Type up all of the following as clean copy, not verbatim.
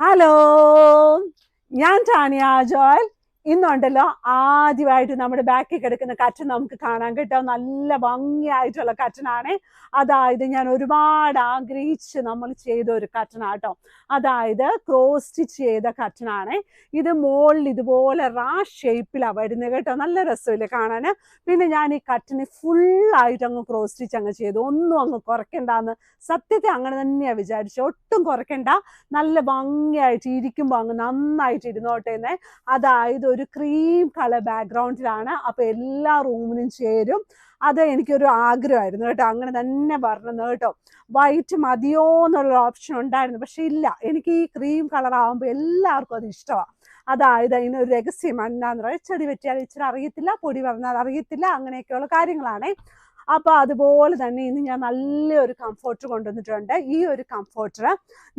Hello, ഞാൻ Tanya Joel. ഇന്നുണ്ടല്ലോ ആദ്യമായിട്ട് നമ്മുടെ ബാക്കിൽ കിടക്കുന്ന കർട്ടൻ നമുക്ക് കാണാൻ കേട്ടോ. നല്ല ഭംഗിയായിട്ടുള്ള കർട്ടനാണ്. അതായത് ഞാൻ ഒരുപാട് ആഗ്രഹിച്ച് നമ്മൾ ചെയ്ത ഒരു കർട്ടനാട്ടോ. അതായത് ക്രോസ് സ്റ്റിച്ച് ചെയ്ത കർട്ടനാണ്. ഇത് മുകളിൽ ഇതുപോലെ ഷേപ്പിലാണ് വരുന്നത് കേട്ടോ. നല്ല രസമില്ലേ കാണാൻ. പിന്നെ ഞാൻ ഈ കർട്ടന് ഫുള്ളായിട്ട് അങ്ങ് ക്രോസ് സ്റ്റിച്ച് അങ്ങ് ചെയ്തു. ഒന്നും അങ്ങ് കുറയ്ക്കണ്ടെന്ന് സത്യത്തെ അങ്ങനെ തന്നെയാണ് വിചാരിച്ചു. ഒട്ടും കുറയ്ക്കണ്ട, നല്ല ഭംഗിയായിട്ട് ഇരിക്കുമ്പോൾ അങ്ങ് നന്നായിട്ട് ഇരുന്നോട്ടേന്നെ. അതായത് ഒരു ക്രീം കളർ ബാക്ക്ഗ്രൗണ്ടിലാണ്. അപ്പൊ എല്ലാ റൂമിനും ചേരും. അത് എനിക്കൊരു ആഗ്രഹമായിരുന്നു കേട്ടോ, അങ്ങനെ തന്നെ പറഞ്ഞത് കേട്ടോ. വൈറ്റ് മതിയോ എന്നുള്ള ഓപ്ഷൻ ഉണ്ടായിരുന്നു, പക്ഷെ ഇല്ല, എനിക്ക് ഈ ക്രീം കളർ ആകുമ്പോൾ എല്ലാവർക്കും അത് ഇഷ്ടമാണ്. അതായത് അതിനൊരു രഹസ്യം എന്താന്ന് പറയുക, ചെടി വെട്ടിയാൽ ഇച്ചിരി അറിയത്തില്ല, പൊടി പറഞ്ഞാൽ അറിയത്തില്ല, അങ്ങനെയൊക്കെയുള്ള കാര്യങ്ങളാണ്. അപ്പൊ അതുപോലെ തന്നെ ഇന്ന് ഞാൻ നല്ലൊരു കംഫോർട്ടർ കൊണ്ടുവന്നിട്ടുണ്ട്. ഈ ഒരു കംഫോർട്ടർ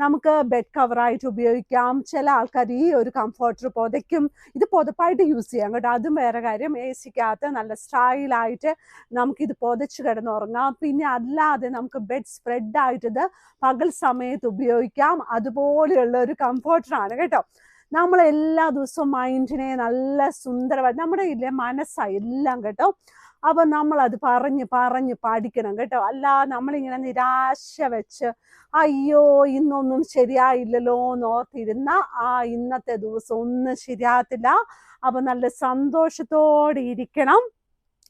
നമുക്ക് ബെഡ് കവറായിട്ട് ഉപയോഗിക്കാം. ചില ആൾക്കാർ ഈ ഒരു കംഫോർട്ടർ പുതയ്ക്കും. ഇത് പുതപ്പായിട്ട് യൂസ് ചെയ്യാം കേട്ടോ, അതും വേറെ കാര്യം. എ സിക്കകത്ത് നല്ല സ്റ്റൈലായിട്ട് നമുക്കിത് പുതച്ച് കിടന്നുറങ്ങാം. പിന്നെ അല്ലാതെ നമുക്ക് ബെഡ് സ്പ്രെഡായിട്ട് ഇത് പകൽ സമയത്ത് ഉപയോഗിക്കാം. അതുപോലെയുള്ള ഒരു കംഫോർട്ടറാണ് കേട്ടോ. നമ്മൾ എല്ലാ ദിവസവും മൈൻഡിനെ നല്ല സുന്ദരമായി, നമ്മുടെ ഇല്ലേ മനസ്സായി എല്ലാം കേട്ടോ. അപ്പൊ നമ്മളത് പറഞ്ഞ് പറഞ്ഞ് പഠിക്കണം കേട്ടോ. അല്ല നമ്മളിങ്ങനെ നിരാശ വെച്ച് അയ്യോ ഇന്നൊന്നും ശരിയായില്ലല്ലോ എന്നോർത്തിരുന്ന ഇന്നത്തെ ദിവസം ഒന്നും ശരിയാകത്തില്ല. അപ്പൊ നല്ല സന്തോഷത്തോടെ ഇരിക്കണം.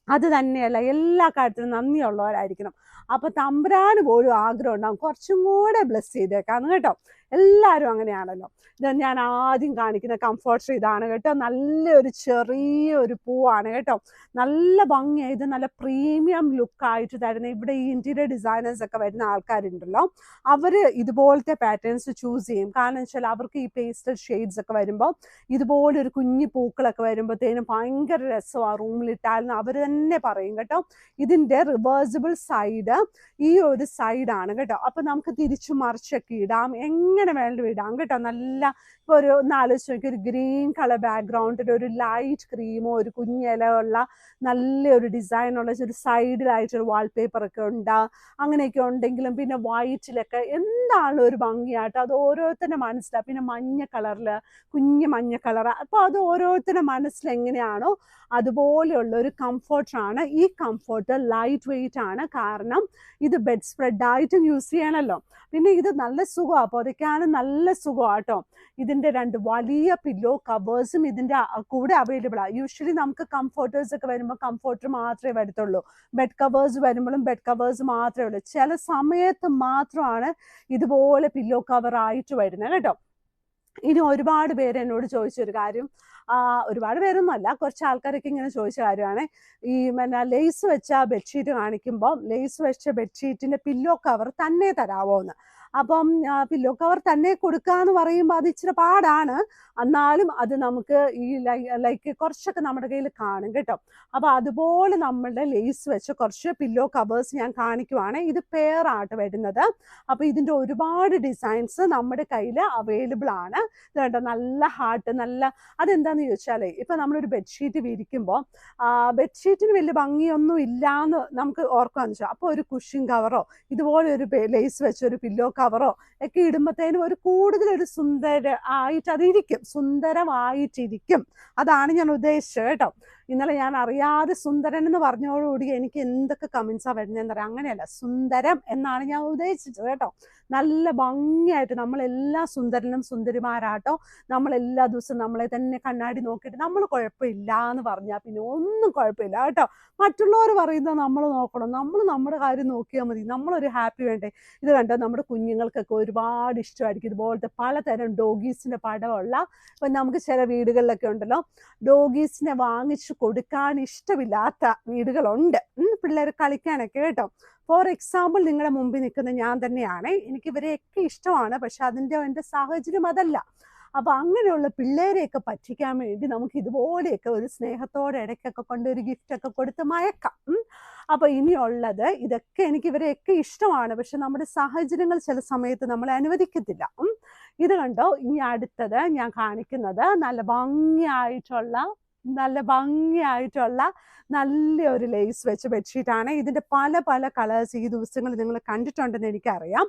അത് തന്നെയല്ല, എല്ലാ കാര്യത്തിലും നന്ദിയുള്ളവരായിരിക്കണം. അപ്പൊ തമ്പുരാന് പോലും ആഗ്രഹം ഉണ്ടാകും കുറച്ചും കൂടെ ബ്ലെസ് ചെയ്തേക്കാന്ന് കേട്ടോ. എല്ലാവരും അങ്ങനെയാണല്ലോ. ഇത് ഞാൻ ആദ്യം കാണിക്കുന്ന കംഫോർട്ടർ ഇതാണ് കേട്ടോ. നല്ലൊരു ചെറിയൊരു പൂവാണ് കേട്ടോ. നല്ല ഭംഗിയായി, ഇത് നല്ല പ്രീമിയം ലുക്കായിട്ട് തരുന്ന, ഇവിടെ ഈ ഇന്റീരിയർ ഡിസൈനേഴ്സ് ഒക്കെ വരുന്ന ആൾക്കാരുണ്ടല്ലോ, അവര് ഇതുപോലത്തെ പാറ്റേൺസ് ചൂസ് ചെയ്യും. കാരണം വെച്ചാൽ അവർക്ക് ഈ പേസ്റ്റൽ ഷെയ്ഡ്സ് ഒക്കെ വരുമ്പോൾ ഇതുപോലെ ഒരു കുഞ്ഞു പൂക്കളൊക്കെ വരുമ്പോഴത്തേനും ഭയങ്കര രസമാണ് റൂമിലിട്ടാലും അവർ തന്നെ പറയും കേട്ടോ. ഇതിന്റെ റിവേഴ്സിബിൾ സൈഡ് ഈ ഒരു സൈഡാണ് കേട്ടോ. അപ്പൊ നമുക്ക് തിരിച്ചു മറിച്ചൊക്കെ ഇടാം, എങ്ങനെ വേണമെങ്കിലും ഇടാം കേട്ടോ. നല്ല ഇപ്പൊ ഒരു ഒന്ന് ആലോചിച്ച് നോക്കി, ഒരു ഗ്രീൻ കളർ ബാക്ക്ഗ്രൗണ്ടിൽ ഒരു ലൈറ്റ് ക്രീമോ ഒരു കുഞ്ഞില ഉള്ള നല്ലൊരു ഡിസൈനുള്ള ഒരു സൈഡിലായിട്ടൊരു വാൾപേപ്പർ ഒക്കെ ഉണ്ടാകും. അങ്ങനെയൊക്കെ ഉണ്ടെങ്കിലും പിന്നെ വൈറ്റിലൊക്കെ എന്താണ് ഒരു ഭംഗിയായിട്ട് അത് ഓരോരുത്തരുടെ മനസ്സിലാണ്. പിന്നെ മഞ്ഞ കളറില് കുഞ്ഞ് മഞ്ഞ കളർ, അപ്പൊ അത് ഓരോരുത്തരുടെ മനസ്സിൽ എങ്ങനെയാണോ അതുപോലെയുള്ള ഒരു കംഫോർട്ടറാണ്. ഈ കംഫോർട്ട് ലൈറ്റ് വെയിറ്റ് ആണ്, കാരണം ഇത് ബെഡ് സ്പ്രെഡായിട്ടും യൂസ് ചെയ്യണമല്ലോ. പിന്നെ ഇത് നല്ല സുഖമാണ്, പുതയ്ക്കാനും നല്ല സുഖമാട്ടോ. ഇതിന്റെ 2 വലിയ പില്ലോ കവേഴ്സും ഇതിന്റെ കൂടെ അവൈലബിൾ ആണ്. യൂഷ്വലി നമുക്ക് കംഫോർട്ടേഴ്സ് ഒക്കെ വരുമ്പോൾ കംഫോർട്ടർ മാത്രമേ വരത്തുള്ളൂ. ബെഡ് കവേഴ്സ് വരുമ്പോഴും ബെഡ് കവേഴ്സ് മാത്രമേ ഉള്ളൂ. ചില സമയത്ത് മാത്രമാണ് ഇതുപോലെ പില്ലോ കവർ ആയിട്ട് വരുന്നത് കേട്ടോ. ഇനി ഒരുപാട് പേര് എന്നോട് ചോദിച്ചൊരു കാര്യം, ഒരുപാട് പേരൊന്നും അല്ല, കുറച്ച് ആൾക്കാരൊക്കെ ഇങ്ങനെ ചോദിച്ച കാര്യമാണ്, ഈ ലേസ് വെച്ച ബെഡ്ഷീറ്റ് കാണിക്കുമ്പോൾ ലേസ് വെച്ച ബെഡ്ഷീറ്റിന്റെ പില്ലോ കവർ തന്നെ തരാവോ എന്ന്. അപ്പം പില്ലോ കവർ തന്നെ കൊടുക്കാന്ന് പറയുമ്പോൾ അത് ഇച്ചിരി പാടാണ്. എന്നാലും അത് നമുക്ക് ഈ ലൈക്ക് കുറച്ചൊക്കെ നമ്മുടെ കയ്യിൽ കാണും കേട്ടോ. അപ്പൊ അതുപോലെ നമ്മളുടെ ലേസ് വെച്ച കുറച്ച് പില്ലോ കവേഴ്സ് ഞാൻ കാണിക്കുവാണ്. ഇത് പെയർ ആയിട്ട് വരുന്നത്. അപ്പൊ ഇതിന്റെ ഒരുപാട് ഡിസൈൻസ് നമ്മുടെ കയ്യിൽ അവൈലബിൾ ആണ്. ഇത് കേട്ടോ, നല്ല ഹാർട്ട്, നല്ല അതെന്താന്ന് ചോദിച്ചാലേ, ഇപ്പൊ നമ്മളൊരു ബെഡ്ഷീറ്റ് വിരിക്കുമ്പോൾ ബെഡ്ഷീറ്റിന് വലിയ ഭംഗിയൊന്നും ഇല്ലാന്ന് നമുക്ക് ഓർക്കാന്ന് വെച്ചാൽ, അപ്പൊ ഒരു കുഷൻ കവറോ ഇതുപോലെ ഒരു ലേസ് വെച്ച ഒരു പില്ലോ കവറോ ഒക്കെ ഇടുമ്പോഴത്തേനും ഒരു കൂടുതലൊരു സുന്ദരമായിട്ടിരിക്കും. അതാണ് ഞാൻ ഉദ്ദേശിച്ചത് കേട്ടോ. ഇന്നലെ ഞാൻ അറിയാതെ സുന്ദരൻ എന്ന് പറഞ്ഞതോടുകൂടി എനിക്ക് എന്തൊക്കെ കമന്റ്സാ വരുന്നതെന്ന് പറയാം. അങ്ങനെയല്ല, സുന്ദരം എന്നാണ് ഞാൻ ഉദ്ദേശിച്ചത് കേട്ടോ. നല്ല ഭംഗിയായിട്ട് നമ്മളെല്ലാ സുന്ദരനും സുന്ദരിമാരാട്ടോ. നമ്മളെല്ലാ ദിവസവും നമ്മളെ തന്നെ കണ്ണാടി നോക്കിയിട്ട് നമ്മൾ കുഴപ്പമില്ല എന്ന് പറഞ്ഞാൽ പിന്നെ ഒന്നും കുഴപ്പമില്ല കേട്ടോ. മറ്റുള്ളവർ പറയുന്നത് നമ്മൾ നോക്കണം, നമ്മൾ നമ്മുടെ കാര്യം നോക്കിയാൽ മതി. നമ്മളൊരു ഹാപ്പി വേണ്ടേ. ഇത് കണ്ടോ, നമ്മുടെ കുഞ്ഞുങ്ങൾക്കൊക്കെ ഒരുപാട് ഇഷ്ടമായിരിക്കും ഇതുപോലത്തെ പലതരം ഡോഗീസിന്റെ പടമുള്ള. ഇപ്പം നമുക്ക് ചില വീടുകളിലൊക്കെ ഉണ്ടല്ലോ, ഡോഗീസിനെ വാങ്ങിച്ചു കൊടുക്കാൻ ഇഷ്ടമില്ലാത്ത വീടുകളുണ്ട്, പിള്ളേർ കളിക്കാനൊക്കെ കേട്ടോ. ഫോർ എക്സാമ്പിൾ, നിങ്ങളുടെ മുമ്പിൽ നിൽക്കുന്ന ഞാൻ തന്നെയാണ്. എനിക്ക് ഇവരെയൊക്കെ ഇഷ്ടമാണ്, പക്ഷെ എൻ്റെ സാഹചര്യം അതല്ല. അപ്പൊ അങ്ങനെയുള്ള പിള്ളേരെയൊക്കെ പറ്റിക്കാൻ വേണ്ടി നമുക്ക് ഇതുപോലെയൊക്കെ ഒരു സ്നേഹത്തോടെ ഇടയ്ക്കൊക്കെ കൊണ്ട് ഒരു ഗിഫ്റ്റ് ഒക്കെ കൊടുത്ത് മയക്കാം. അപ്പൊ ഇനിയുള്ളത് ഇതൊക്കെ എനിക്ക് ഇവരെയൊക്കെ ഇഷ്ടമാണ്, പക്ഷെ നമ്മുടെ സാഹചര്യങ്ങൾ ചില സമയത്ത് നമ്മളെ അനുവദിക്കത്തില്ല. ഇത് കണ്ടോ, ഇനി അടുത്തത് ഞാൻ കാണിക്കുന്നത് നല്ല ഭംഗിയായിട്ടുള്ള നല്ലൊരു ലേസ് വെച്ച ബെഡ്ഷീറ്റാണ്. ഇതിന്റെ പല പല കളേഴ്സ് ഈ ദിവസങ്ങളിൽ നിങ്ങൾ കണ്ടിട്ടുണ്ടെന്ന് എനിക്കറിയാം.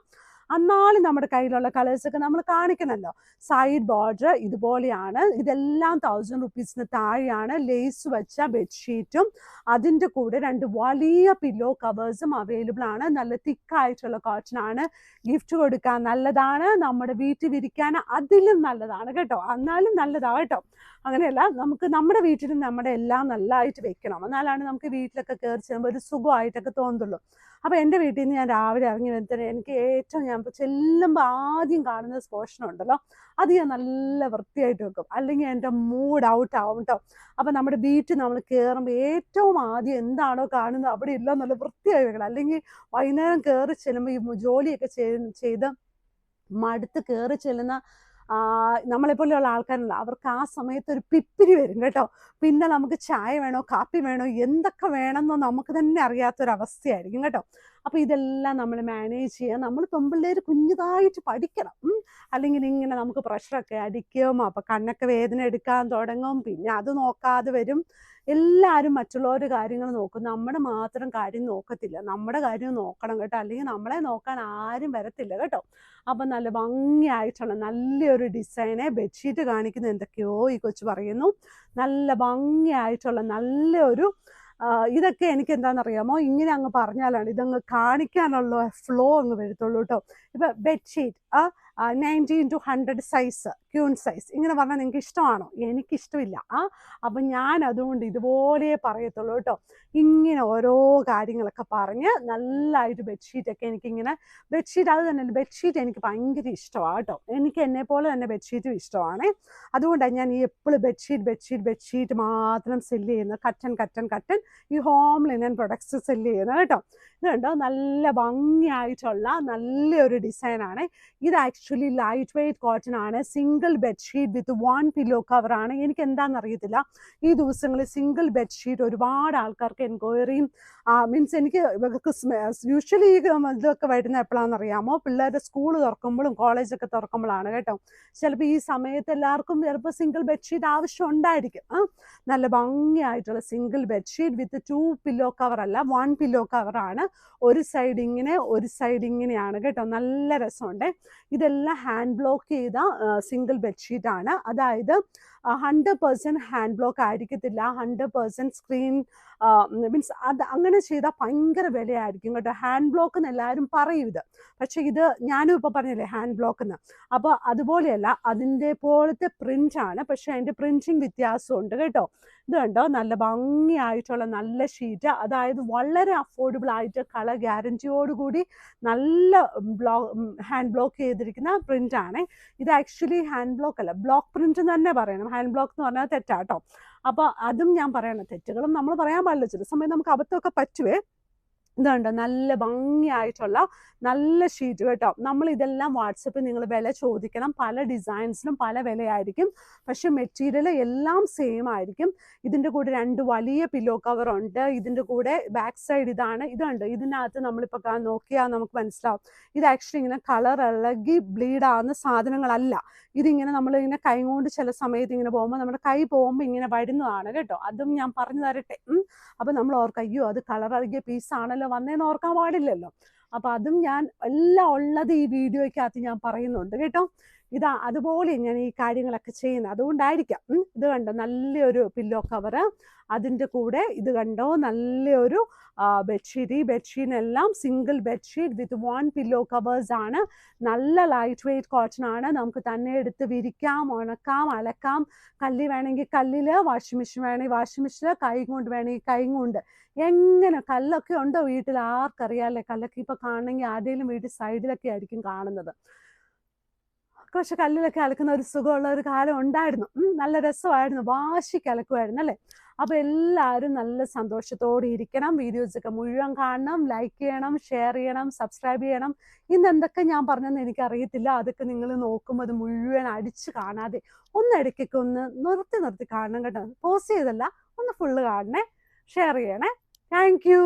എന്നാലും നമ്മുടെ കയ്യിലുള്ള കളേഴ്സൊക്കെ നമ്മൾ കാണിക്കണമല്ലോ. സൈഡ് ബോർഡർ ഇതുപോലെയാണ്. ഇതെല്ലാം 1000 റുപ്പീസിന് താഴെയാണ്. ലേസ് വെച്ച ബെഡ്ഷീറ്റും അതിൻ്റെ കൂടെ 2 വലിയ പില്ലോ കവേഴ്സും അവൈലബിൾ ആണ്. നല്ല തിക്കായിട്ടുള്ള കോട്ടൺ ആണ്. ഗിഫ്റ്റ് കൊടുക്കാൻ നല്ലതാണ്, നമ്മുടെ വീട്ടിൽ വിരിക്കാൻ അതിലും നല്ലതാണ് കേട്ടോ. എന്നാലും നല്ലതാണ് കേട്ടോ. അങ്ങനെയല്ല, നമുക്ക് നമ്മുടെ വീട്ടിലും നമ്മുടെ എല്ലാം നല്ലതായിട്ട് വെക്കണം, എന്നാലാണ് നമുക്ക് വീട്ടിലൊക്കെ കയറി ചെല്ലുമ്പോൾ ഒരു സുഖമായിട്ടൊക്കെ തോന്നുള്ളൂ. അപ്പോൾ എൻ്റെ വീട്ടിൽ നിന്ന് ഞാൻ രാവിലെ ഇറങ്ങി വരുന്നത് എനിക്ക് ഏറ്റവും ഞാൻ ചെല്ലുമ്പോൾ ആദ്യം കാണുന്ന പോർഷൻ ഉണ്ടല്ലോ, അത് ഞാൻ നല്ല വൃത്തിയായിട്ട് വെക്കും, അല്ലെങ്കിൽ എൻ്റെ മൂഡ് ഔട്ട് ആവും കേട്ടോ. അപ്പം നമ്മുടെ വീട്ടിൽ നമ്മൾ കയറുമ്പോൾ ഏറ്റവും ആദ്യം എന്താണോ കാണുന്നത് അവിടെ എല്ലാം നല്ല വൃത്തിയായി വെക്കണം. അല്ലെങ്കിൽ വൈകുന്നേരം കയറി ചെല്ലുമ്പോൾ ഈ ജോലിയൊക്കെ ചെയ്ത് മടുത്ത് കയറി ചെല്ലുന്ന നമ്മളെപ്പോലെയുള്ള ആൾക്കാരുണ്ട്, അവർക്ക് ആ സമയത്ത് ഒരു പിപ്പിരി വരും കേട്ടോ. പിന്നെ നമുക്ക് ചായ വേണോ കാപ്പി വേണോ എന്തൊക്കെ വേണമെന്നോ നമുക്ക് തന്നെ അറിയാത്തൊരവസ്ഥയായിരിക്കും കേട്ടോ. അപ്പോൾ ഇതെല്ലാം നമ്മൾ മാനേജ് ചെയ്യുക. നമ്മൾ പെൺപിള്ളേർ കുഞ്ഞതായിട്ട് പഠിക്കണം, അല്ലെങ്കിൽ ഇങ്ങനെ നമുക്ക് പ്രഷറൊക്കെ അടിക്കും, അപ്പോൾ കണ്ണൊക്കെ വേദന എടുക്കാൻ തുടങ്ങും, പിന്നെ അത് നോക്കാതെ വരും. എല്ലാവരും മറ്റുള്ളവരുടെ കാര്യങ്ങൾ നോക്കും, നമ്മുടെ മാത്രം കാര്യം നോക്കത്തില്ല. നമ്മുടെ കാര്യം നോക്കണം കേട്ടോ, അല്ലെങ്കിൽ നമ്മളെ നോക്കാൻ ആരും വരത്തില്ല കേട്ടോ. അപ്പം നല്ല ഭംഗിയായിട്ടുള്ള നല്ലൊരു ഡിസൈനെ ബെഡ്ഷീറ്റ് കാണിക്കുന്ന എന്തൊക്കെയോ ഈ കൊച്ചു പറയുന്നു. നല്ല ഭംഗിയായിട്ടുള്ള നല്ലൊരു ഇതൊക്കെ എനിക്ക് എന്താണെന്നറിയാമോ, ഇങ്ങനെ അങ്ങ് പറഞ്ഞാലാണ് ഇതങ്ങ് കാണിക്കാനുള്ള ഫ്ലോ അങ്ങ് വരത്തുള്ളൂ കേട്ടോ. ഇപ്പം bedsheet 90x100 size, queen size ഇങ്ങനെ പറഞ്ഞാൽ നിങ്ങൾക്ക് ഇഷ്ടമാണോ? എനിക്കിഷ്ടമില്ല. അപ്പം ഞാൻ അതുകൊണ്ട് ഇതുപോലെ പറയത്തുള്ളൂ കേട്ടോ. ഇങ്ങനെ ഓരോ കാര്യങ്ങളൊക്കെ പറഞ്ഞ് നല്ലതായിട്ട് ബെഡ്ഷീറ്റൊക്കെ എനിക്കിങ്ങനെ ബെഡ്ഷീറ്റ് അത് തന്നെ ബെഡ്ഷീറ്റ് എനിക്ക് ഭയങ്കര ഇഷ്ടമാണ് കേട്ടോ. എനിക്ക് എന്നെപ്പോലെ തന്നെ ബെഡ്ഷീറ്റും ഇഷ്ടമാണ്. അതുകൊണ്ടാണ് ഞാൻ ഈ എപ്പോഴും ബെഡ്ഷീറ്റ് മാത്രം സെല്ല് ചെയ്യുന്നത്. കട്ടൻ ഈ ഹോം ലിനൻ പ്രൊഡക്ട്സ് സെല്ല് ചെയ്യുന്നത് കേട്ടോ. ഇത് കണ്ടോ, നല്ല ഭംഗിയായിട്ടുള്ള നല്ലൊരു ഡിസൈനാണ്. ഇത് ആക്ച്വലി ലൈറ്റ് വെയ്റ്റ് കോട്ടൺ ആണ്. സിംഗിൾ ബെഡ്ഷീറ്റ് വിത്ത് 1 പില്ലോ കവറാണ്. എനിക്ക് എന്താണെന്ന് അറിയത്തില്ല, ഈ ദിവസങ്ങളിൽ സിംഗിൾ ബെഡ്ഷീറ്റ് ഒരുപാട് ആൾക്കാർക്ക് എൻക്വയറിയും മീൻസ് എനിക്ക് യൂഷ്വലി ഇതൊക്കെ വരുന്ന എപ്പോഴാണെന്നറിയാമോ, പിള്ളേരുടെ സ്കൂൾ തുറക്കുമ്പോഴും കോളേജൊക്കെ തുറക്കുമ്പോഴാണ് കേട്ടോ. ചിലപ്പോൾ ഈ സമയത്ത് എല്ലാവർക്കും ചിലപ്പോൾ സിംഗിൾ ബെഡ്ഷീറ്റ് ആവശ്യം ഉണ്ടായിരിക്കും. നല്ല ഭംഗിയായിട്ടുള്ള single bedsheet with 2 pillow cover അല്ല, 1 പില്ലോ കവറാണ്. ഒരു സൈഡ് ഇങ്ങനെ ഒരു സൈഡ് ഇങ്ങനെയാണ് കേട്ടോ. നല്ല രസമുണ്ട്. ഇതെല്ലാം ഹാൻഡ് ബ്ലോക്ക് ചെയ്ത സിംഗിൾ ബെഡ്ഷീറ്റ് ആണ്. അതായത് 100% ഹാൻഡ് ബ്ലോക്ക് ആയിരിക്കത്തില്ല, 100% സ്ക്രീൻ മീൻസ് അത് അങ്ങനെ ചെയ്താൽ ഭയങ്കര വിലയായിരിക്കും കേട്ടോ. ഹാൻഡ് ബ്ലോക്ക് എന്ന് എല്ലാവരും പറയും ഇത്, പക്ഷെ ഇത് ഞാനും ഇപ്പോൾ പറഞ്ഞില്ലേ ഹാൻഡ് ബ്ലോക്ക് എന്ന്. അപ്പോൾ അതുപോലെയല്ല, അതിൻ്റെ പോലത്തെ പ്രിൻ്റാണ്, പക്ഷെ അതിൻ്റെ പ്രിൻറ്റിങ് വ്യത്യാസമുണ്ട് കേട്ടോ. ഇത് കണ്ടോ, നല്ല ഭംഗിയായിട്ടുള്ള നല്ല ഷീറ്റ്, അതായത് വളരെ അഫോർഡബിൾ ആയിട്ട് കളർ ഗ്യാരൻറ്റിയോടുകൂടി നല്ല ഹാൻഡ് ബ്ലോക്ക് ചെയ്തിരിക്കുന്ന പ്രിൻ്റാണ്. ഇത് ആക്ച്വലി ഹാൻഡ് ബ്ലോക്ക് അല്ല, ബ്ലോക്ക് പ്രിൻ്റ് തന്നെ പറയണം. ഹാൻഡ് ബ്ലോക്ക് എന്ന് പറഞ്ഞാൽ തെറ്റാട്ടോ. അപ്പോൾ അതും ഞാൻ പറയണം, തെറ്റുകളും നമ്മൾ പറയാൻ പാടില്ല, ചില സമയം നമുക്ക് അബദ്ധമൊക്കെ പറ്റുവേ. ഇതുണ്ട് നല്ല ഭംഗിയായിട്ടുള്ള നല്ല ഷീറ്റ് കേട്ടോ. നമ്മൾ ഇതെല്ലാം വാട്സപ്പിൽ നിങ്ങൾ വില ചോദിക്കണം, പല ഡിസൈൻസിനും പല വിലയായിരിക്കും, പക്ഷെ മെറ്റീരിയൽ എല്ലാം സെയിം ആയിരിക്കും. ഇതിൻ്റെ കൂടെ 2 വലിയ പില്ലോ കവർ ഉണ്ട്. ഇതിൻ്റെ കൂടെ ബാക്ക് സൈഡ് ഇതുണ്ട്. ഇതിനകത്ത് നമ്മളിപ്പോൾ നോക്കിയാൽ നമുക്ക് മനസ്സിലാവും, ഇത് ആക്ച്വലി ഇങ്ങനെ കളർ ഇളകി ബ്ലീഡ് ആവുന്ന സാധനങ്ങളല്ല. ഇതിങ്ങനെ നമ്മളിങ്ങനെ കൈ കൊണ്ട് ചില സമയത്ത് ഇങ്ങനെ പോകുമ്പോൾ നമ്മുടെ കൈ പോകുമ്പോൾ ഇങ്ങനെ വരുന്നതാണ് കേട്ടോ. അതും ഞാൻ പറഞ്ഞു തരട്ടെ. അപ്പം നമ്മൾ ഓർക്കാം, അയ്യോ അത് കളർ ഇളകിയ പീസാണല്ലോ വന്നേന്ന് ഓർക്കാൻ പാടില്ലല്ലോ. അപ്പം അതും ഞാൻ എല്ലാം ഉള്ളത് ഈ വീഡിയോയ്ക്കകത്ത് ഞാൻ പറയുന്നുണ്ട് കേട്ടോ. അതുപോലെ ഞാൻ ഈ കാര്യങ്ങളൊക്കെ ചെയ്യുന്നത് അതുകൊണ്ടായിരിക്കാം. ഇത് കണ്ടോ, നല്ലൊരു പില്ലോ കവറ്, അതിൻ്റെ കൂടെ ഇത് കണ്ടോ നല്ലൊരു ബെഡ്ഷീറ്റ്. ഈ ബെഡ്ഷീറ്റിനെല്ലാം single bedsheet with 1 pillow covers ആണ്. നല്ല ലൈറ്റ് വെയ്റ്റ് കോട്ടൺ ആണ്. നമുക്ക് തന്നെ എടുത്ത് വിരിക്കാം, ഉണക്കാം, അലക്കാം. കല്ലിൽ വേണമെങ്കിൽ കല്ലിൽ, വാഷിംഗ് മെഷീൻ വേണമെങ്കിൽ വാഷിംഗ് മെഷീൻ, കൈ കൊണ്ട് വേണമെങ്കിൽ കൈ കൊണ്ട്. എങ്ങനെ കല്ലൊക്കെ ഉണ്ടോ വീട്ടിൽ ആർക്കറിയാമല്ലേ? കല്ലൊക്കെ ഇപ്പോൾ കാണണമെങ്കിൽ ആരുടെയും വീട്ടിൽ സൈഡിലൊക്കെ ആയിരിക്കും കാണുന്നത്. പക്ഷെ കല്ലിലൊക്കെ അലക്കുന്ന ഒരു സുഖമുള്ള ഒരു കാലം ഉണ്ടായിരുന്നു. നല്ല രസമായിരുന്നു, വാശിക്ക് അലക്കുമായിരുന്നു അല്ലേ. അപ്പോൾ എല്ലാവരും നല്ല സന്തോഷത്തോടെ ഇരിക്കണം. വീഡിയോസൊക്കെ മുഴുവൻ കാണണം, ലൈക്ക് ചെയ്യണം, ഷെയർ ചെയ്യണം, സബ്സ്ക്രൈബ് ചെയ്യണം. ഇന്ന് എന്തൊക്കെ ഞാൻ പറഞ്ഞതെന്ന് എനിക്കറിയത്തില്ല, അതൊക്കെ നിങ്ങൾ നോക്കുമ്പോൾ അത് മുഴുവൻ അടിച്ച് കാണാതെ ഒന്ന് ഇടയ്ക്കൊക്കെ ഒന്ന് നിർത്തി കാണണം കേട്ടോ. പോസ്റ്റ് ചെയ്തല്ല, ഒന്ന് ഫുള്ള് കാണണേ, ഷെയർ ചെയ്യണേ. Thank you.